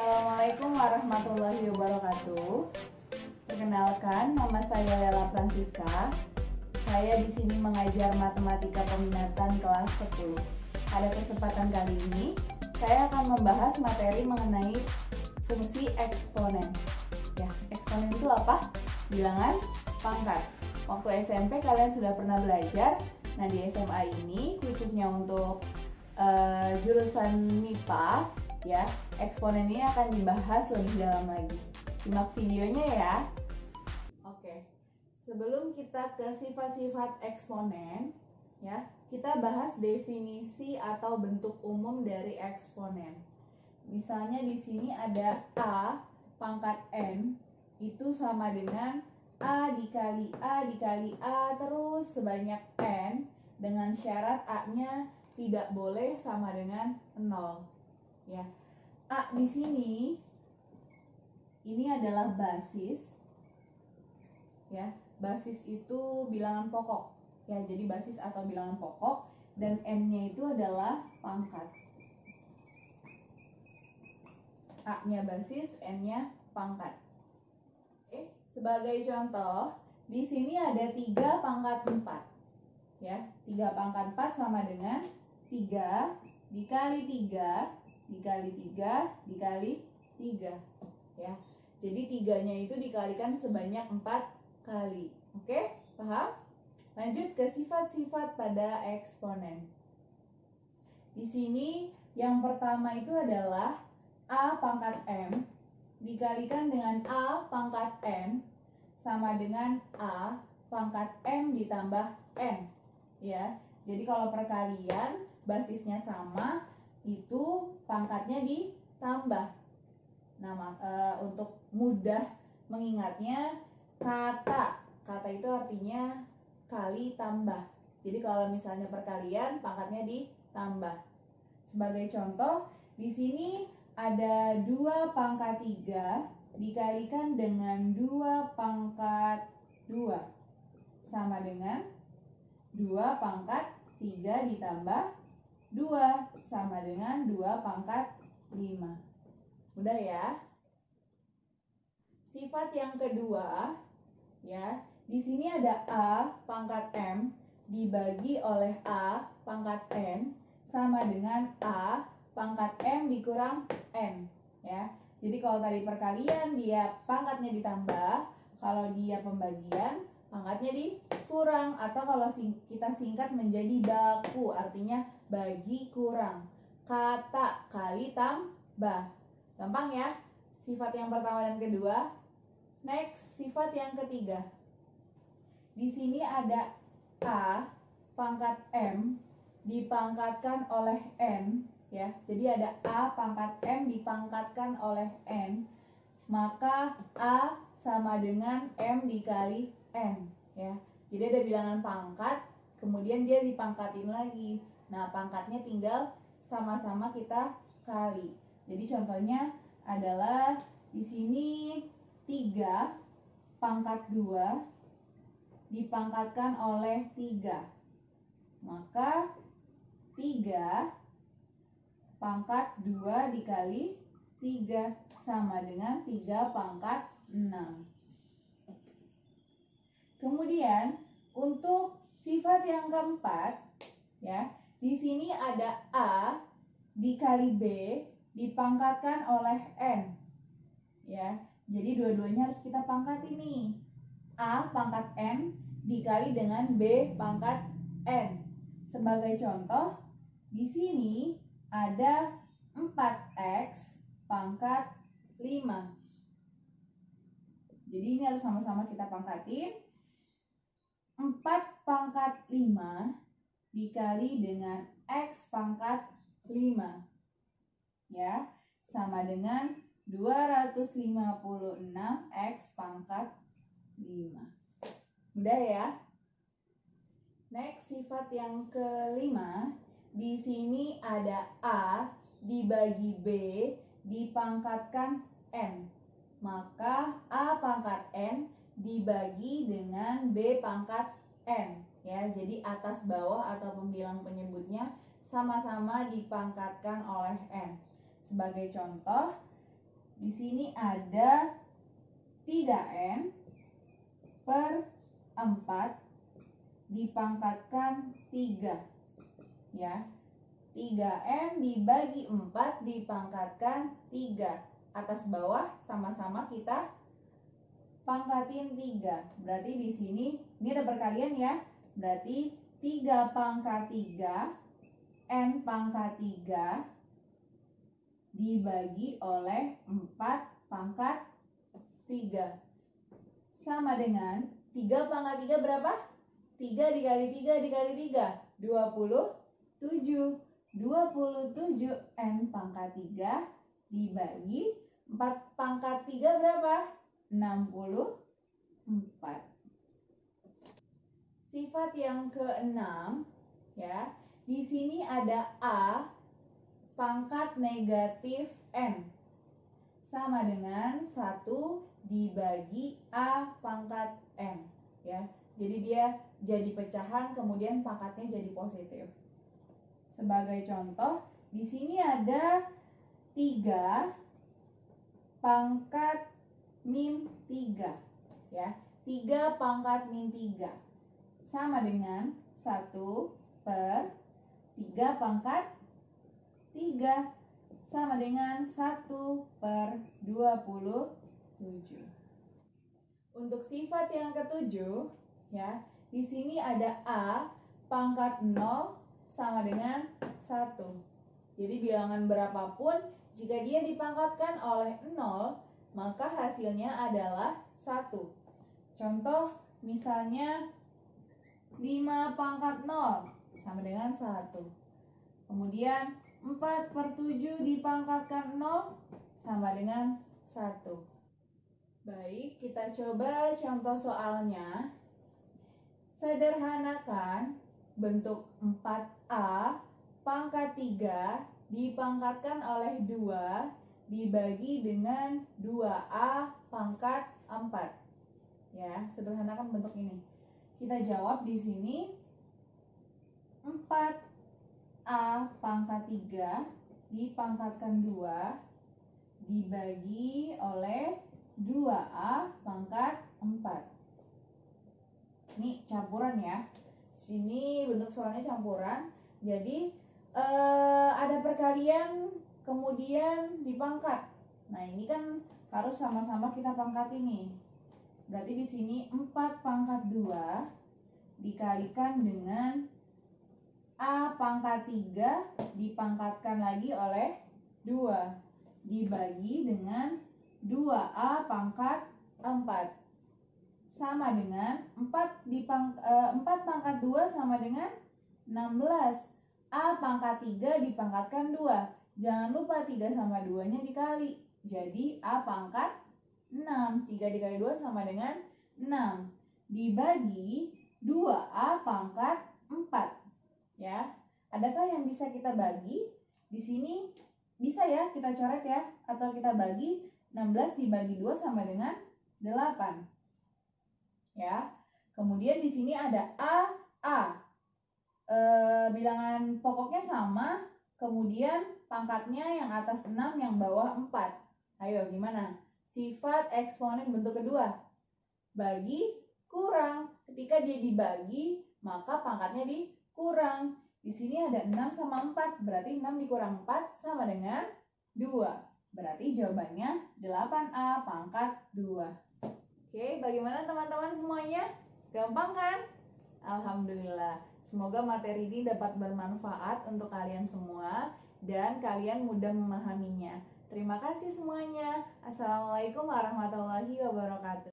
Assalamualaikum warahmatullahi wabarakatuh. Perkenalkan, nama saya Lela Francisca. Saya di sini mengajar matematika peminatan kelas 10. Pada kesempatan kali ini, saya akan membahas materi mengenai fungsi eksponen. Ya, eksponen itu apa? Bilangan pangkat. Waktu SMP kalian sudah pernah belajar. Nah, di SMA ini khususnya untuk jurusan MIPA, ya, eksponen ini akan dibahas lebih dalam lagi. Simak videonya ya. Oke, sebelum kita ke sifat-sifat eksponen, ya, kita bahas definisi atau bentuk umum dari eksponen. Misalnya di sini ada A pangkat N, itu sama dengan A dikali A dikali A terus sebanyak N, dengan syarat A-nya tidak boleh sama dengan 0. Ya, A di sini ini adalah basis. Ya, basis itu bilangan pokok. Ya, jadi basis atau bilangan pokok, dan N-nya itu adalah pangkat. A-nya basis, N-nya pangkat. Oke, sebagai contoh, di sini ada 3 pangkat 4. Ya, 3 pangkat 4 sama dengan 3 dikali 3 dikali 3 dikali 3. Ya, jadi 3-nya itu dikalikan sebanyak 4 kali. Oke, paham? Lanjut ke sifat-sifat pada eksponen. Di sini yang pertama itu adalah A pangkat M dikalikan dengan A pangkat N sama dengan A pangkat M ditambah N. Ya, jadi kalau perkalian basisnya sama, itu pangkatnya ditambah. Nah, untuk mudah mengingatnya, kata itu artinya kali tambah. Jadi kalau misalnya perkalian, pangkatnya ditambah. Sebagai contoh, di sini ada 2 pangkat 3 dikalikan dengan 2 pangkat 2 sama dengan 2 pangkat 3 ditambah 2 sama dengan 2 pangkat 5. Mudah ya? Sifat yang kedua, ya, di sini ada A pangkat M dibagi oleh A pangkat N sama dengan A pangkat M dikurang N. Ya, jadi kalau tadi perkalian dia pangkatnya ditambah, kalau dia pembagian pangkatnya dikurang, atau kalau kita singkat menjadi baku, artinya bagi kurang. Kata kali tambah. Gampang ya? Sifat yang pertama dan kedua. Next, sifat yang ketiga. Di sini ada A pangkat M dipangkatkan oleh N, ya. Jadi ada A pangkat M dipangkatkan oleh N, maka A sama dengan M dikali N, ya. Jadi ada bilangan pangkat, kemudian dia dipangkatin lagi. Nah, pangkatnya tinggal sama-sama kita kali. Jadi contohnya adalah di sini 3 pangkat 2 dipangkatkan oleh 3. Maka 3 pangkat 2 dikali 3 sama dengan 3 pangkat 6. Kemudian untuk sifat yang keempat, ya, di sini ada A dikali B dipangkatkan oleh N. Ya, jadi dua-duanya harus kita pangkat ini. A pangkat N dikali dengan B pangkat N. Sebagai contoh, di sini ada 4X pangkat 5. Jadi ini harus sama-sama kita pangkatin. 4 pangkat 5 dikali dengan X pangkat 5. Ya, sama dengan 256 X pangkat 5. Mudah ya? Next, sifat yang kelima. Di sini ada A dibagi B dipangkatkan N. Maka A pangkat N dibagi dengan B pangkat N. Ya, jadi atas bawah atau pembilang penyebutnya sama-sama dipangkatkan oleh N. Sebagai contoh, Di sini ada 3N per 4 dipangkatkan 3. Ya. 3N dibagi 4 dipangkatkan 3. Atas bawah sama-sama kita pangkatin 3. Berarti di sini ini ada perkalian ya. Berarti 3 pangkat 3 N pangkat 3 dibagi oleh 4 pangkat 3 sama dengan 3 pangkat 3 berapa? 3 dikali 3 dikali 3 27. 27 N pangkat 3 dibagi 4 pangkat 3 berapa? 64. Sifat yang ke-6 ya. Di sini ada A pangkat negatif N sama dengan 1 dibagi A pangkat N ya. Jadi dia jadi pecahan kemudian pangkatnya jadi positif. Sebagai contoh, di sini ada 3 pangkat min 3 ya. 3 pangkat min 3 sama dengan 1 per 3 pangkat 3 sama dengan 1 per 27. Untuk sifat yang ketujuh ya, di sini ada A pangkat 0 sama dengan 1. Jadi bilangan berapapun jika dia dipangkatkan oleh 0 maka hasilnya adalah 1. Contoh misalnya 5 pangkat 0 sama dengan 1. Kemudian 4 per 7 dipangkatkan 0 sama dengan 1. Baik, kita coba contoh soalnya. Sederhanakan bentuk 4A pangkat 3 dipangkatkan oleh 2 dibagi dengan 2A pangkat 4. Ya, sederhanakan bentuk ini. Kita jawab di sini 4A pangkat 3 dipangkatkan 2 dibagi oleh 2A pangkat 4. Ini campuran ya. Sini bentuk soalnya campuran. Jadi ada perkalian kemudian dipangkat. Nah, ini kan harus sama-sama kita pangkat ini. Berarti di sini 4 pangkat 2 dikalikan dengan A pangkat 3 dipangkatkan lagi oleh 2 dibagi dengan 2A pangkat 4 sama dengan 4 pangkat 2 sama dengan 16. A pangkat 3 dipangkatkan 2. Jangan lupa 3 sama 2-nya dikali. Jadi A pangkat 6. 3 dikali 2 sama dengan 6. Dibagi 2A pangkat 4. Ya, adakah yang bisa kita bagi? Di sini bisa ya, kita coret ya, atau kita bagi 16 dibagi 2 sama dengan 8. Ya. Kemudian di sini ada A. Bilangan pokoknya sama, kemudian pangkatnya yang atas 6, yang bawah 4. Ayo, gimana? Sifat eksponen bentuk kedua. Bagi, kurang. Ketika dia dibagi, maka pangkatnya dikurang. Di sini ada 6 sama 4, berarti 6 dikurang 4 sama dengan 2. Berarti jawabannya 8A pangkat 2. Oke, bagaimana teman-teman semuanya? Gampang kan? Alhamdulillah. Semoga materi ini dapat bermanfaat untuk kalian semua dan kalian mudah memahaminya. Terima kasih semuanya. Assalamualaikum warahmatullahi wabarakatuh.